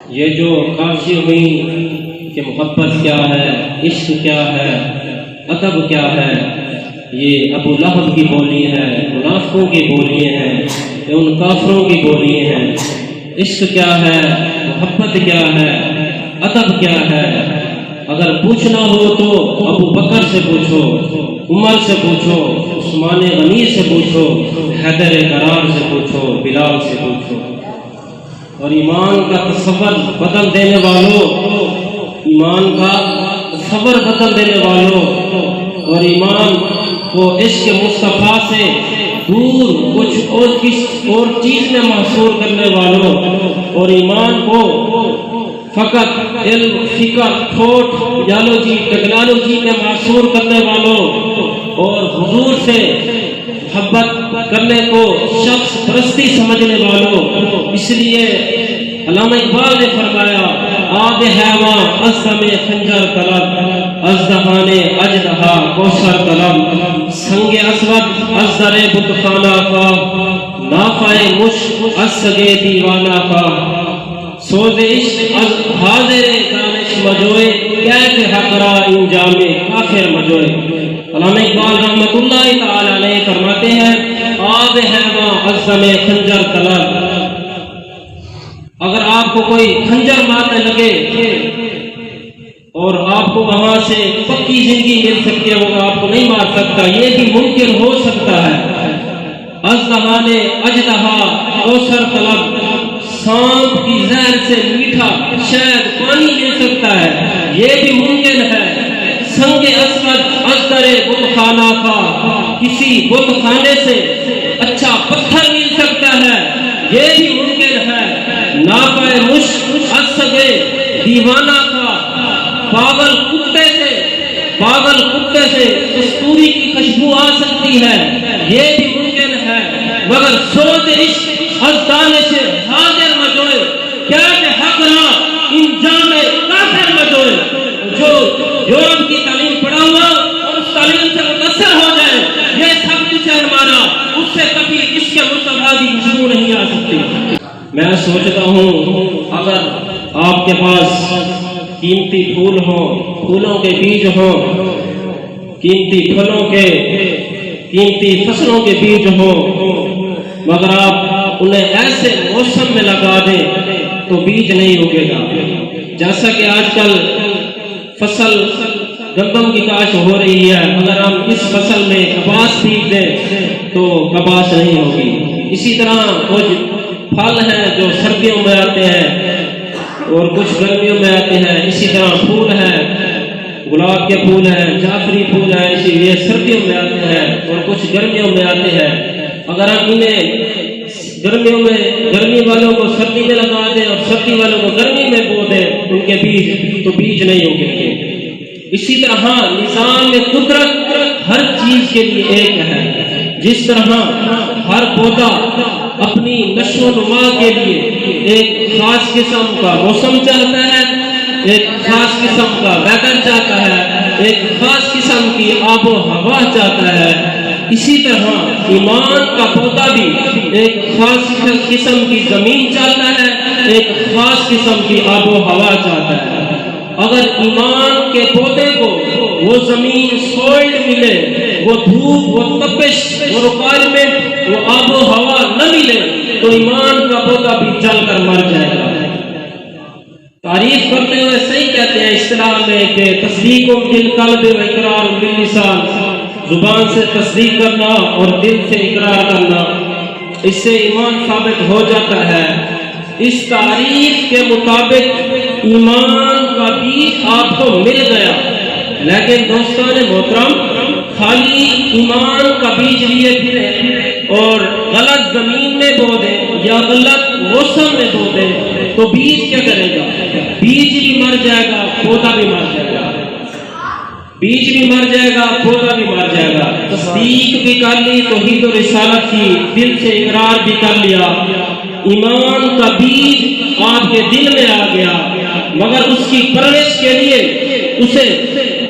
یہ جو کاشی ہوئی کہ محبت کیا ہے، عشق کیا ہے، ادب کیا ہے، یہ ابو لہب کی بولی ہے، منافقوں کی بولی ہیں، یہ ان کافروں کی بولی ہیں۔ عشق کیا ہے، محبت کیا ہے، ادب کیا ہے؟ اگر پوچھنا ہو تو ابو بکر سے پوچھو، عمر سے پوچھو، عثمان غنی سے پوچھو، حیدر کرار سے پوچھو، بلال سے پوچھو۔ اور ایمان کا تصور بدل دینے والوں، ایمان کا تصور بدل دینے والوں، اور ایمان کو عشق مصطفیٰ سے دور کچھ اور چیز میں محصور کرنے والوں، اور ایمان کو فقط علم، فکر، تھوٹ، ایڈیالوجی، ٹیکنالوجی میں محصور کرنے والوں، اور حضور سے محبت کرنے کو شخص پرستی سمجھنے والوں۔ اس لیے علامہ اقبال نے فرمایا، آب حیواں از دم خنجر طلب، از دہان اژدہا کوثر طلب، سنگ اسود از در بت خانہ کا، نافع مشک از سگ دیوانہ کا، سوز عشق از حاضر دانش مجوئے، کیف حق را انجام کافر مجوئے۔ علامہ اقبال رحمۃ اللہ تعالی علیہ فرماتے ہیں، آب حیواں از دم خنجر طلب، اگر آپ کو کوئی خنجر مارنے لگے اور آپ کو وہاں سے پکی زندگی مل سکتی ہے، وہ آپ کو نہیں مار سکتا، یہ بھی ممکن ہو سکتا ہے۔ ازدہان اژدہا کوثر طلب، سانپ کی زہر سے میٹھا شاید پانی مل سکتا ہے، یہ بھی ممکن ہے۔ سنگ اسود از در بت خانہ کا، کسی بت خانے سے اچھا پتھر مل سکتا ہے، یہ بھی ممکن ہے۔ نافع مشک از سگ دیوانہ کا، پاگل کتے سے کستوری کی خوشبو آ سکتی ہے، یہ بھی ممکن ہے۔ مگر سوز عشق از دانش حاضر مجوئے، کیا کہ حق را انجام کافر مجوئے۔ جو یورپ کی تعلیم پڑھا ہوا اور اس تعلیم سے متاثر ہو جائے، یہ سب کچھ ہے ہمارا، اس سے کبھی عشق مصطفیٰ کی خوشبو نہیں آ سکتی۔ میں سوچتا ہوں اگر آپ کے پاس قیمتی پھول ہوں، پھولوں کے بیج ہوں، قیمتی پھلوں کے، قیمتی فصلوں کے بیج ہوں، مگر آپ انہیں ایسے موسم میں لگا دیں تو بیج نہیں اگے گا۔ جیسا کہ آج کل فصل گندم کی کاشت ہو رہی ہے، اگر ہم اس فصل میں کپاس بیج دیں تو کپاس نہیں ہوگی۔ اسی طرح کچھ پھل ہیں جو سردیوں میں آتے ہیں اور کچھ گرمیوں میں آتے ہیں، اسی طرح پھول ہیں، گلاب کے پھول ہیں، جعفری پھول ہیں، اسی لیے سردیوں میں آتے ہیں اور کچھ گرمیوں میں آتے ہیں۔ اگر ہم انہیں گرمیوں میں، گرمی والوں کو سردی میں لگا دیں اور سردی والوں کو گرمی میں بو دیں ان کے بیج، تو بیج نہیں اگیں گے۔ اسی طرح نظام میں قدرت ہر چیز کے لیے ایک ہے۔ جس طرح ہر پودا اپنی نشو و نما کے لیے ایک خاص قسم کا موسم چاہتا ہے، ایک خاص قسم کا ویدر چاہتا ہے، ایک خاص قسم کی آب و ہوا چاہتا ہے، اسی طرح ایمان کا پودا بھی ایک خاص قسم کی زمین چاہتا ہے، ایک خاص قسم کی آب و ہوا چاہتا ہے۔ اگر ایمان کے پودے کو وہ زمین سوئل ملے، وہ دھوپ، وہ تپش، وہ ریکوائرمنٹ، وہ آب و ہوا نہ ملے تو ایمان کا پودا بھی جل کر مر جائے گا۔ تعریف کرتے ہوئے صحیح کہتے ہیں اصطلاح میں کہ تصدیق بالقلب و اقرار باللسان، زبان سے تصدیق کرنا اور دل سے اقرار کرنا، اس سے ایمان ثابت ہو جاتا ہے۔ اس تعریف کے مطابق ایمان کا بیج آپ کو مل گیا، لیکن دوستان محترم، خالی ایمان کا بیج لیے پھرے اور غلط زمین میں بو دے یا غلط موسم میں بو دے تو بیج کیا کرے گا؟ بیج بھی مر جائے گا، پودا بھی مر جائے گا۔ بیج بھی مر جائے گا، پودا بھی مر جائے گا۔ تصدیق بھی کر لی توحید و رسالت کی، دل سے اقرار بھی کر لیا، ایمان کا بیج آپ کے دل میں آ گیا، مگر اس کی پرورش کے لیے اسے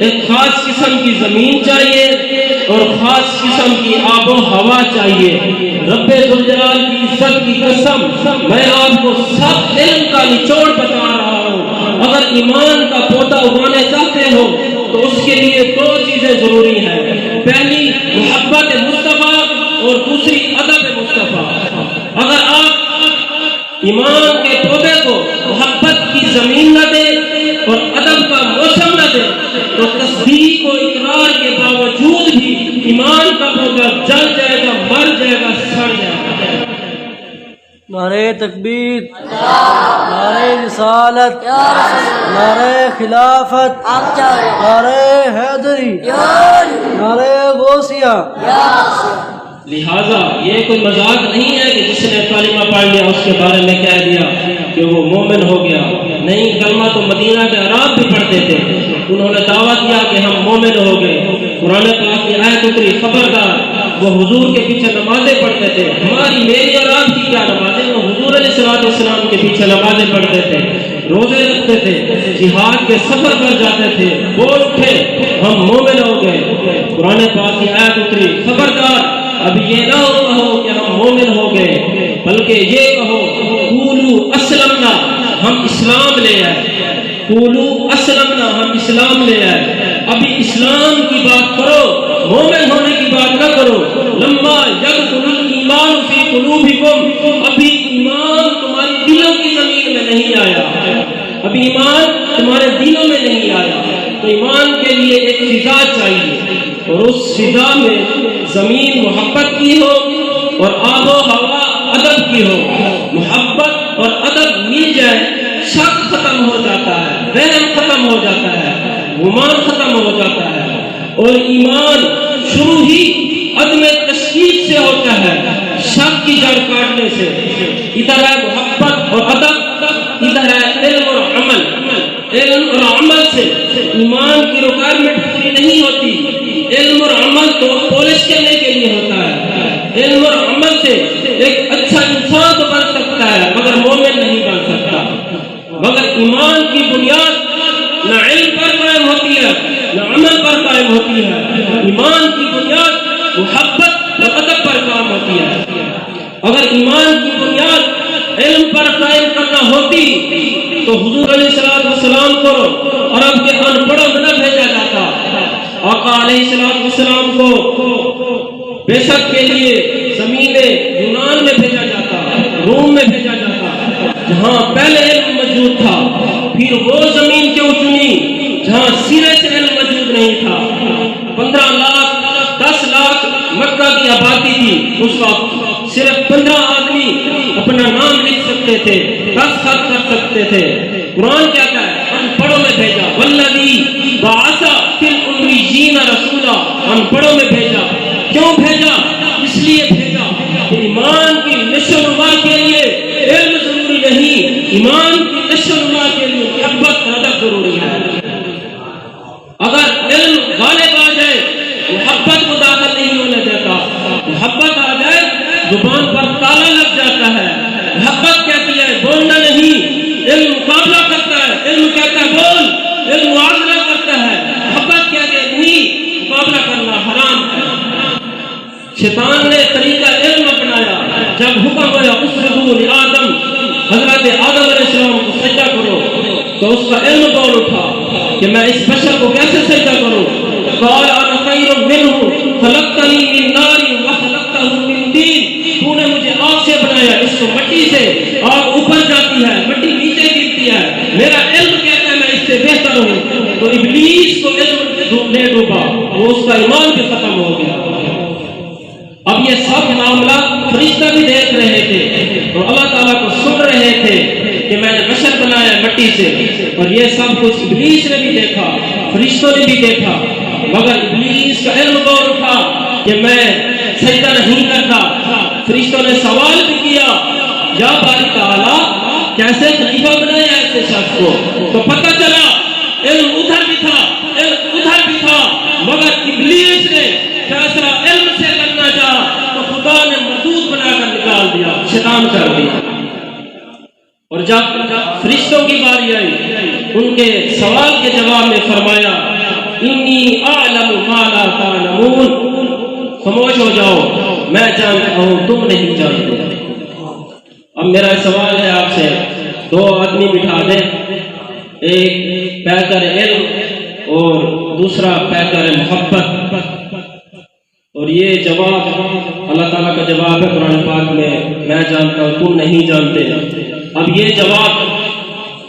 ایک خاص قسم کی زمین چاہیے، اور خاص قسم کی آب و ہوا چاہیے۔ رب ذوالجلال کی عزت کی قسم میں آپ کو سب علم کا نچوڑ بتا رہا ہوں۔ اگر ایمان کا پودا اگانے چاہتے ہو تو اس کے لیے دو چیزیں ضروری ہیں، پہلی محبت مصطفیٰ اور دوسری ادب مصطفیٰ۔ اگر آپ ایمان کے پودے کو محبت کی زمین نہ دیں اور ادب کا موسم نہ دیں تو تصدیق و اقرار کے باوجود بھی ایمان کا پودا جل جائے گا، مر جائے گا، سڑ جائے گا۔ نعرہ تکبیر، نعرہ رسالت، نعرہ خلافت، نعرہ حیدری، نعرہ غوثیہ۔ لہٰذا یہ کوئی مذاق نہیں ہے کہ جس نے کلمہ پڑھ لیا اس کے بارے میں کہہ دیا کہ وہ مومن ہو گیا۔ نہیں، کلمہ تو مدینہ کے عرب بھی پڑھتے تھے، انہوں نے دعویٰ کیا کہ ہم مومن ہو گئے۔ قرآن پاک کی آیت اتری، خبردار، وہ حضور کے پیچھے نمازیں پڑھتے تھے۔ ہماری میری اور آپ کی کیا نمازیں؟ وہ حضور علیہ السلام کے پیچھے نمازیں پڑھتے تھے، روزے رکھتے تھے، جہاد کے سفر پر جاتے تھے، بول اٹھے ہم مومن ہو گئے۔ قرآن پاک کی آیت اتری، خبردار، اب یہ نہ کہو کہ ہم مومن ہو گئے، بلکہ یہ کہو قولوا اسلمنا، ہم اسلام لے آئے۔ قولوا اسلمنا، ہم اسلام لے آئے۔ ابھی اسلام کی بات کرو، مومن ہونے کی بات نہ کرو۔ لما یدخل الایمان فی قلوبکم، ابھی ایمان تمہاری دلوں کی زمین میں نہیں آیا، ابھی ایمان تمہارے دلوں میں نہیں آیا۔ تو ایمان کے لیے ایک فضا چاہیے، اور اس فضا میں زمین محبت کی ہو اور آب و ہوا ادب کی ہو۔ محبت اور ادب مل جائے، شک ختم ہو جاتا ہے، وہم ختم ہو جاتا ہے، گمان ختم ہو جاتا ہے، اور ایمان شروع ہی عدم تشکیک سے ہوتا ہے، شک کی جڑ کاٹنے سے۔ ادھر ہے محبت اور ادب، ادھر ہے علم اور عمل۔ علم اور عمل سے ایمان کی ریکوائرمنٹ پوری نہیں ہوتی، علم اور عمل تو پالش کرنے کے لیے ہوتا ہے۔ علم اور عمل سے ایک اچھا انسان تو بن سکتا ہے مگر مومن نہیں بن سکتا۔ مگر ایمان کی بنیاد نہ علم پر قائم ہوتی ہے نہ عمل پر قائم ہوتی ہے، ایمان کی بنیاد محبت اور ادب پر قائم ہوتی ہے۔ اگر ایمان کی بنیاد علم پر قائم کرنا ہوتی تو حضور علیہ السلام کو عرب کے ان پڑھوں میں نہ بھیجا جاتا۔ آقا علیہ السلام کو بیشک کے لیے زمین یونان میں بھیجا جاتا، روم میں بھیجا جاتا، جہاں پہلے علم موجود تھا۔ پھر وہ زمین کیوں چنی جہاں سرے سے علم موجود نہیں تھا؟ 15 لاکھ 10 لاکھ مکہ کی آبادی تھی اس وقت، صرف 15 آدمی اپنا نام لکھ سکتے تھے، دستخط کر سکتے تھے۔ قرآن کہتا ہے ان پڑھوں میں بھیجا، والذی بعث فی الامیین رسولا، ان پڑھوں میں بھیجا۔ کیوں بھیجا؟ اس لیے بھیجا کہ ایمان کی نشو و نما کے لیے علم ضروری نہیں، ایمان کی نشو و نما کے لیے محبت اور ادب ضروری ہے۔ اگر علم غالب آ جائے محبت کو داخل نہیں ہونے دیتا، محبت آ جائے زبان پر تالا لگ جاتا ہے۔ محبت کہتی ہے بولنا نہیں، علم مقابلہ کرتا ہے، علم کہتا ہے بول، علم معاذرہ کرتا ہے۔ محبت کہتے ہے نہیں، مقابلہ کرنا حرام ہے۔ شیطان نے طریقہ علم اپنایا، جب حکم ہوا اسجدوا لآدم، حضرت آدم علیہ السلام کو سجدہ کرو، تو اس کا علم بول اٹھا کہ میں اس بشر کو کیسے سجدہ کروں؟ قال انا خیر منہ خلقتنی من نار وخلقتہ من طین، تو نے مجھے آگ سے بنایا، اس کو مٹی سے، آگ اوپر جاتی ہے، مٹی نیچے گرتی ہے، میرا علم کہتا ہے میں اس سے بہتر ہوں۔ تو ابلیس کو علم نے ڈوبا، وہ اس کا ایمان بھی ختم ہو گیا۔ اب یہ سب معاملہ فرشتہ بھی دیکھ رہے تھے اور اللہ تعالیٰ کو سن رہے تھے کہ میں نے بشر بنایا مٹی سے، اور یہ سب کچھ ابلیس نے بھی دیکھا، فرشتوں نے بھی دیکھا، مگر ابلیس کا علم بول اٹھا کہ میں سجدہ نہیں کرتا۔ فرشتوں نے سوال بھی کیا یا باری تعالیٰ کیسے خلیفہ بنایا ایسے شخص کو؟ تو پتہ چلا علم ادھر بھی تھا، علم ادھر بھی تھا، مگر ابلیس نے فیصلہ علم سے کرنا چاہا تو خدا نے مردود بنا کر نکال دیا، شیطان کر دیا۔ اور جب فرشتوں کی باری آئی ان کے سوال کے جواب میں فرمایا انی اعلم ما لا تعلمون، خاموش ہو جاؤ، میں جانتا ہوں تم نہیں جانتے۔ اب میرا سوال ہے آپ سے، دو آدمی بٹھا دیں، ایک پیکر علم اور دوسرا پیکر محبت، اور یہ جواب اللہ تعالیٰ کا جواب ہے قرآن پاک میں، میں جانتا ہوں تم نہیں جانتے۔ اب یہ جواب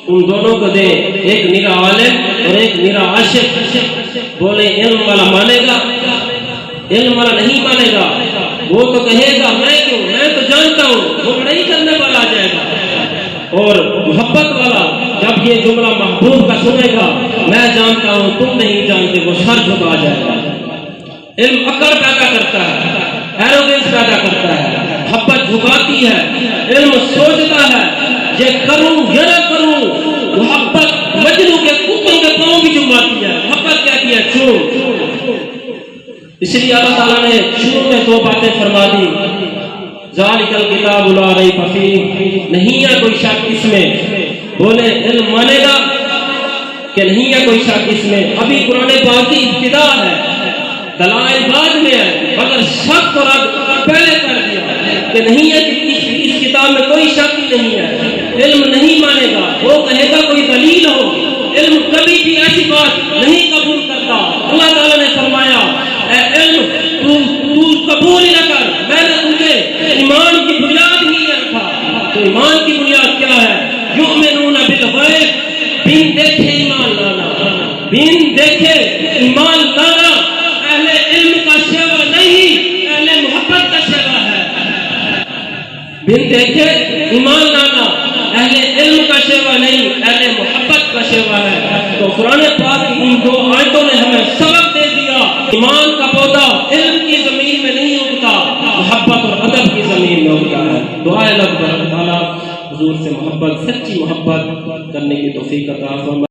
ان دونوں کو دیں، ایک نرا عالم اور ایک نرا عاشق، بولے علم والا مانے گا، علم والا نہیں مانے گا، وہ تو کہے گا میں کیوں، میں تو جانتا ہوں، وہ نہیں کرنے والا آ جائے گا۔ اور محبت والا جب یہ جملہ محبوب کا سنے گا میں جانتا ہوں تم نہیں جانتے، وہ سر جھکا جائے گا۔ علم اکڑ پیدا کرتا ہے، ایروگنس پیدا کرتا ہے، محبت جھکاتی ہے، علم سوچتا ہے یہ کروں یا نہ کروں، محبت مجنوں کے کتوں کے پاؤں بھی چماتی ہے، محبت کہتی ہے چون۔ اس لیے اللہ تعالیٰ نے شروع میں دو باتیں فرما دی، ذالک الکتاب لا ریب فیہ، نہیں ہے کوئی شک اس میں، بولے علم مانے گا کہ نہیں ہے کوئی شک اس میں۔ ابھی قرآن پاک کی ابتدا ہے، دلائل بعد میں ہے، مگر شک اور رد پہلے کر دیا کہ نہیں ہے کہ اس کتاب میں کوئی شک ہی نہیں ہے۔ علم نہیں مانے گا، وہ کہے گا کوئی دلیل ہو، علم کبھی بھی ایسی بات نہیں قبول کرتا۔ اللہ تعالیٰ نے فرمایا اے علم تو قبول ہی نہ کر، میں نے تجھے ایمان کی بنیاد ہی نہیں رکھا۔ تو ایمان کی بنیاد کیا ہے؟ یؤمنون بالغیب، بن دیکھے ایمان لانا، بن دیکھے ایمان لانا اہل علم کا شیوا نہیں، اہل محبت کا شیوا ہے۔ بن دیکھے ایمان لانا اہل علم کا شیوا نہیں، اہل محبت کا شیوا ہے۔ تو قرآن پاک کی ان دو آیتوں نے ہمیں سبق دے دیا، ایمان کا پودا علم کی زمین میں نہیں اگتا، محبت اور ادب کی زمین میں اگتا ہے۔ دعا ہے اللہ تعالیٰ حضور سے محبت، سچی محبت کرنے کی توفیق عطا فرمائے۔